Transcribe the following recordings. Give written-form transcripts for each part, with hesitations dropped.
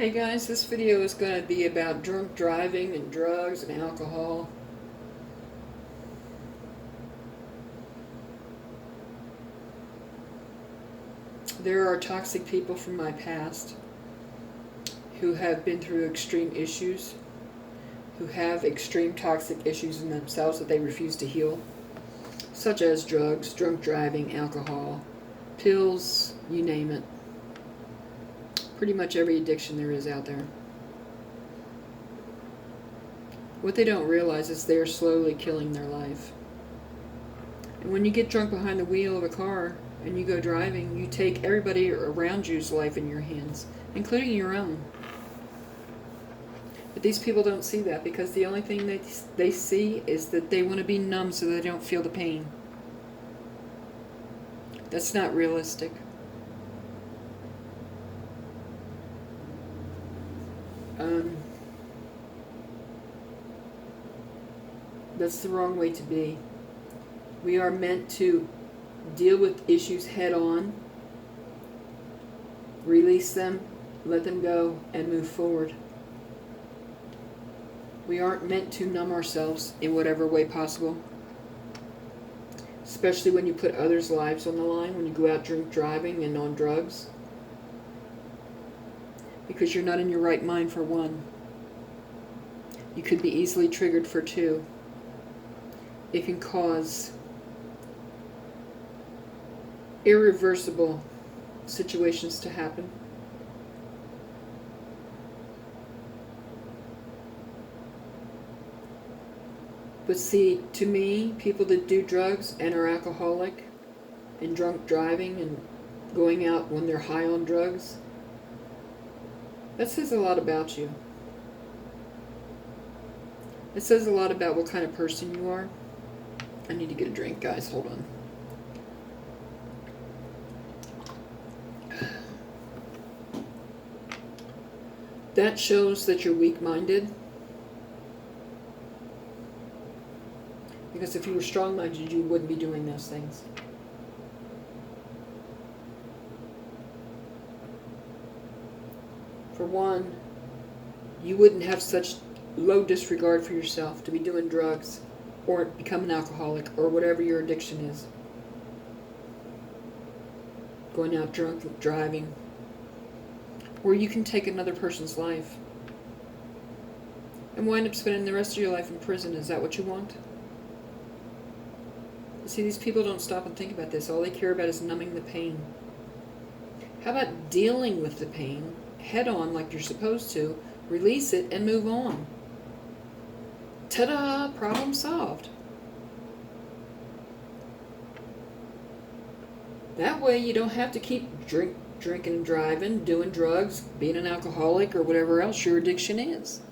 Hey guys, this video is going to be about drunk driving and drugs and alcohol. There are toxic people from my past who have been through extreme issues, who have extreme toxic issues in themselves that they refuse to heal, such as drugs, drunk driving, alcohol, pills, you name it. Pretty much every addiction there is out there. What they don't realize is they're slowly killing their life. And when you get drunk behind the wheel of a car and you go driving, you take everybody around you's life in your hands, including your own. But these people don't see that because the only thing they see is that they want to be numb so they don't feel the pain. That's not realistic. That's the wrong way to be. We are meant to deal with issues head on, release them, let them go, and move forward. We aren't meant to numb ourselves in whatever way possible, especially when you put others' lives on the line, when you go out drink driving and on drugs, because you're not in your right mind for one. You could be easily triggered for two. It can cause irreversible situations to happen. But see, to me, people that do drugs and are alcoholic and drunk driving and going out when they're high on drugs, that says a lot about you. It says a lot about what kind of person you are. I need to get a drink, guys. Hold on. That shows that you're weak-minded. Because if you were strong-minded, you wouldn't be doing those things. For one, you wouldn't have such low disregard for yourself to be doing drugs or become an alcoholic or whatever your addiction is. Going out drunk, driving. Or you can take another person's life and wind up spending the rest of your life in prison. Is that what you want? See, these people don't stop and think about this. All they care about is numbing the pain. How about dealing with the pain head on like you're supposed to, release it, and move on? Ta-da! Problem solved. That way you don't have to keep drinking and driving, doing drugs, being an alcoholic, or whatever else your addiction is.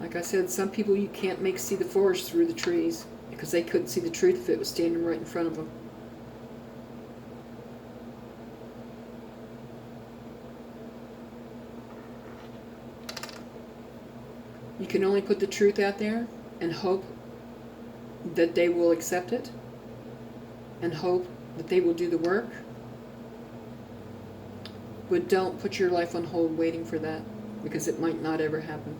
Like I said, some people you can't make see the forest through the trees because they couldn't see the truth if it was standing right in front of them. You can only put the truth out there and hope that they will accept it and hope that they will do the work. But don't put your life on hold waiting for that, because it might not ever happen.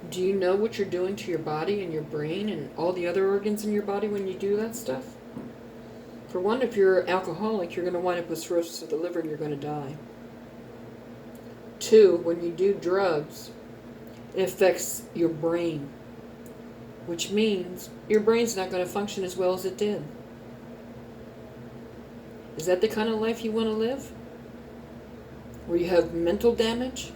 Do you know what you're doing to your body and your brain and all the other organs in your body when you do that stuff? For one, if you're alcoholic, you're going to wind up with cirrhosis of the liver and you're going to die. Two, when you do drugs, it affects your brain, which means your brain's not going to function as well as it did. Is that the kind of life you want to live? Where you have mental damage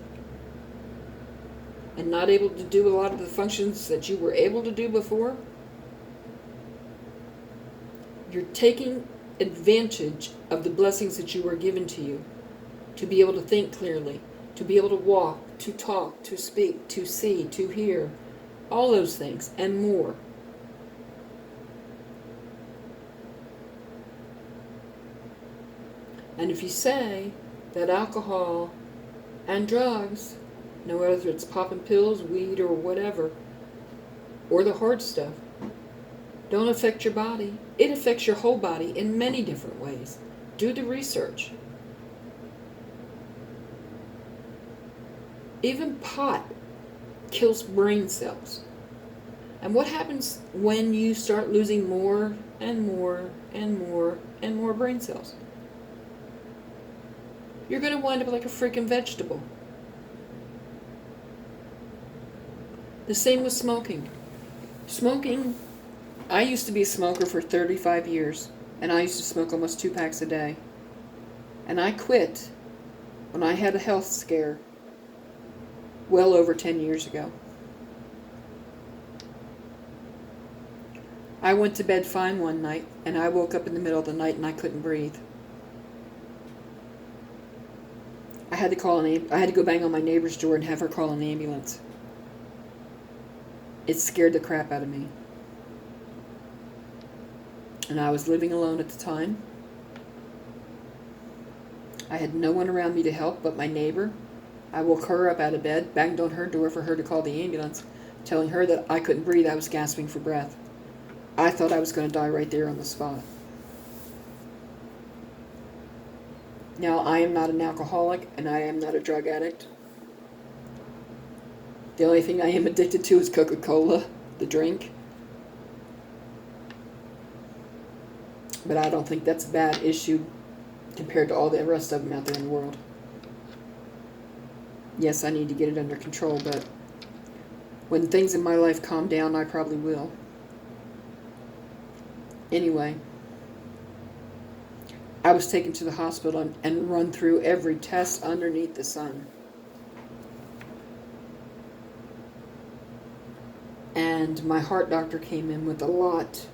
and not able to do a lot of the functions that you were able to do before? You're taking advantage of the blessings that you were given to you to be able to think clearly, to be able to walk, to talk, to speak, to see, to hear, all those things and more. And if you say that alcohol and drugs, no whether it's popping pills, weed, or whatever, or the hard stuff, don't affect your body. It affects your whole body in many different ways. Do the research. Even pot kills brain cells. And what happens when you start losing more and more and more and more brain cells? You're going to wind up like a freaking vegetable. The same with smoking. Smoking, I used to be a smoker for 35 years, and I used to smoke almost 2 packs a day. And I quit when I had a health scare well over 10 years ago. I went to bed fine one night, and I woke up in the middle of the night and I couldn't breathe. I had to go bang on my neighbor's door and have her call an ambulance. It scared the crap out of me. And I was living alone at the time. I had no one around me to help but my neighbor. I woke her up out of bed, banged on her door for her to call the ambulance, telling her that I couldn't breathe, I was gasping for breath. I thought I was going to die right there on the spot. Now, I am not an alcoholic, and I am not a drug addict. The only thing I am addicted to is Coca-Cola, the drink. But I don't think that's a bad issue compared to all the rest of them out there in the world. Yes, I need to get it under control, but when things in my life calm down, I probably will. Anyway, I was taken to the hospital and run through every test underneath the sun. And my heart doctor came in with a lot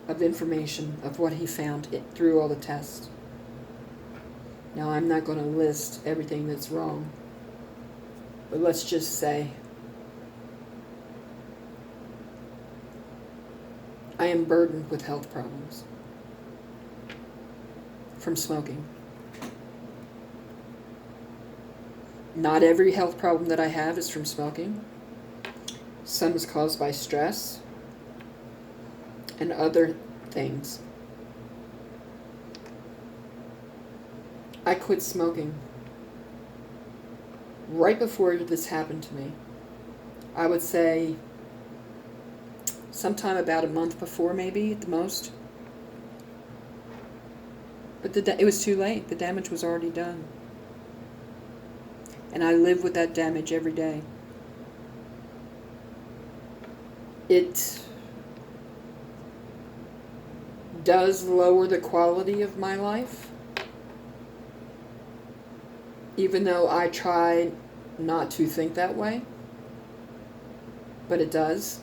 of information of what he found through all the tests. Now, I'm not going to list everything that's wrong, but let's just say I am burdened with health problems from smoking. Not every health problem that I have is from smoking. Some is caused by stress and other things. I quit smoking right before this happened to me. I would say sometime about a month before, maybe at the most. But it was too late. The damage was already done. And I live with that damage every day. It does lower the quality of my life, even though I try not to think that way, but it does.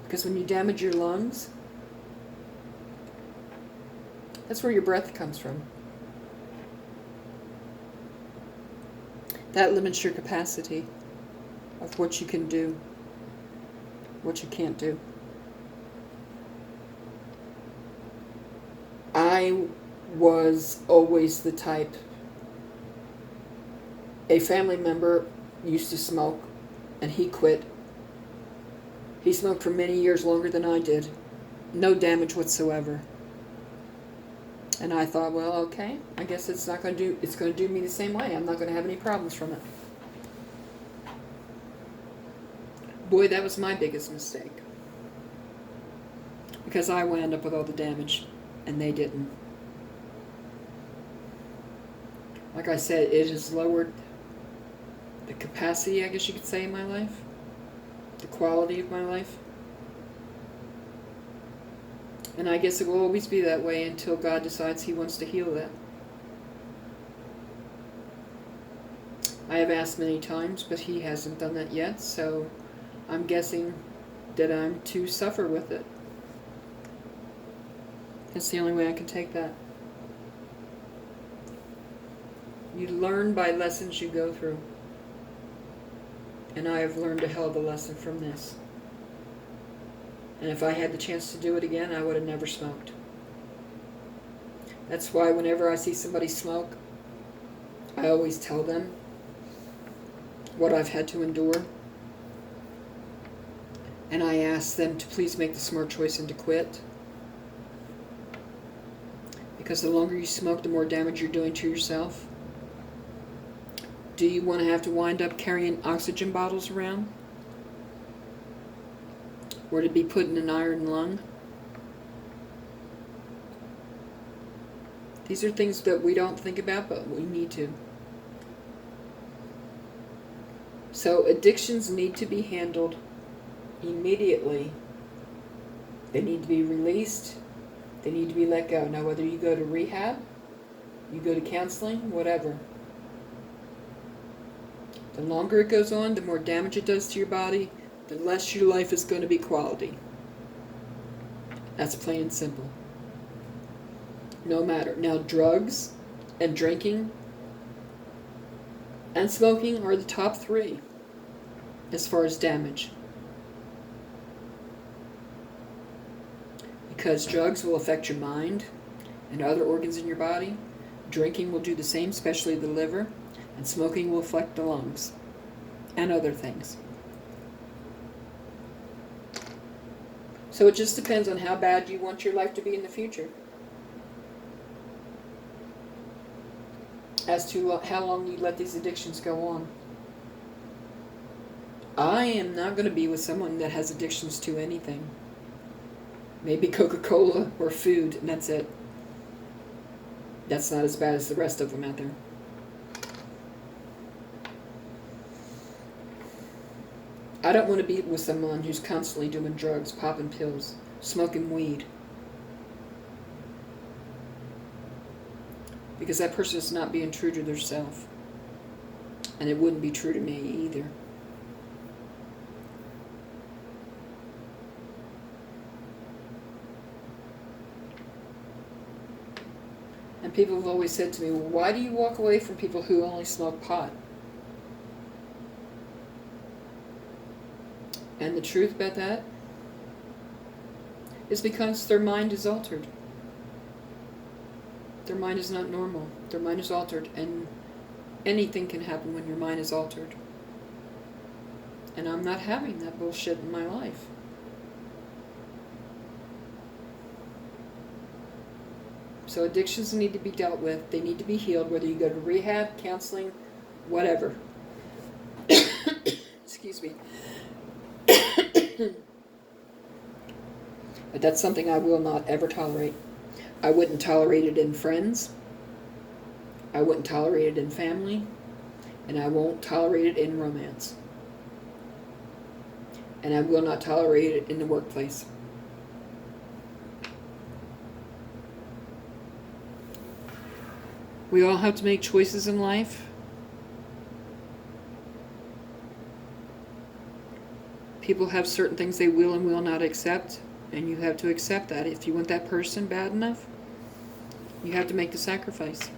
Because when you damage your lungs, that's where your breath comes from. That limits your capacity of what you can do, what you can't do. I was always the type, a family member used to smoke and he quit. He smoked for many years longer than I did. No damage whatsoever. And I thought, well, okay, I guess it's going to do me the same way. I'm not going to have any problems from it. Boy, that was my biggest mistake. Because I wound up with all the damage, and they didn't. Like I said, it has lowered the capacity, I guess you could say, in my life. The quality of my life. And I guess it will always be that way until God decides He wants to heal that. I have asked many times, but He hasn't done that yet, so I'm guessing that I'm to suffer with it. That's the only way I can take that. You learn by lessons you go through. And I have learned a hell of a lesson from this. And if I had the chance to do it again, I would have never smoked. That's why whenever I see somebody smoke, I always tell them what I've had to endure. and I ask them to please make the smart choice and to quit. Because the longer you smoke, the more damage you're doing to yourself. Do you want to have to wind up carrying oxygen bottles around? Or to be put in an iron lung? These are things that we don't think about, but we need to. So addictions need to be handled immediately. They need to be released. They need to be let go. Now, whether you go to rehab, you go to counseling, whatever. The longer it goes on, the more damage it does to your body, the less your life is going to be quality. That's plain and simple. No matter. Now, drugs and drinking and smoking are the top 3 as far as damage. Because drugs will affect your mind and other organs in your body. Drinking will do the same, especially the liver. And smoking will affect the lungs and other things. So it just depends on how bad you want your life to be in the future. As to how long you let these addictions go on. I am not going to be with someone that has addictions to anything. Maybe Coca-Cola or food, and that's it. That's not as bad as the rest of them out there. I don't want to be with someone who's constantly doing drugs, popping pills, smoking weed. Because that person is not being true to themselves. And it wouldn't be true to me either. And people have always said to me, well, why do you walk away from people who only smoke pot? And the truth about that is because their mind is altered. Their mind is not normal. Their mind is altered, and anything can happen when your mind is altered. And I'm not having that bullshit in my life. So addictions need to be dealt with. They need to be healed, whether you go to rehab, counseling, whatever. Excuse me. But that's something I will not ever tolerate. I wouldn't tolerate it in friends. I wouldn't tolerate it in family. And I won't tolerate it in romance. And I will not tolerate it in the workplace. We all have to make choices in life. People have certain things they will and will not accept, and you have to accept that. If you want that person bad enough, you have to make the sacrifice.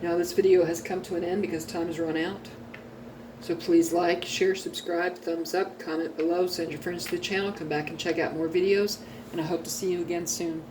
Now this video has come to an end because time has run out. So please like, share, subscribe, thumbs up, comment below, send your friends to the channel, come back and check out more videos, and I hope to see you again soon.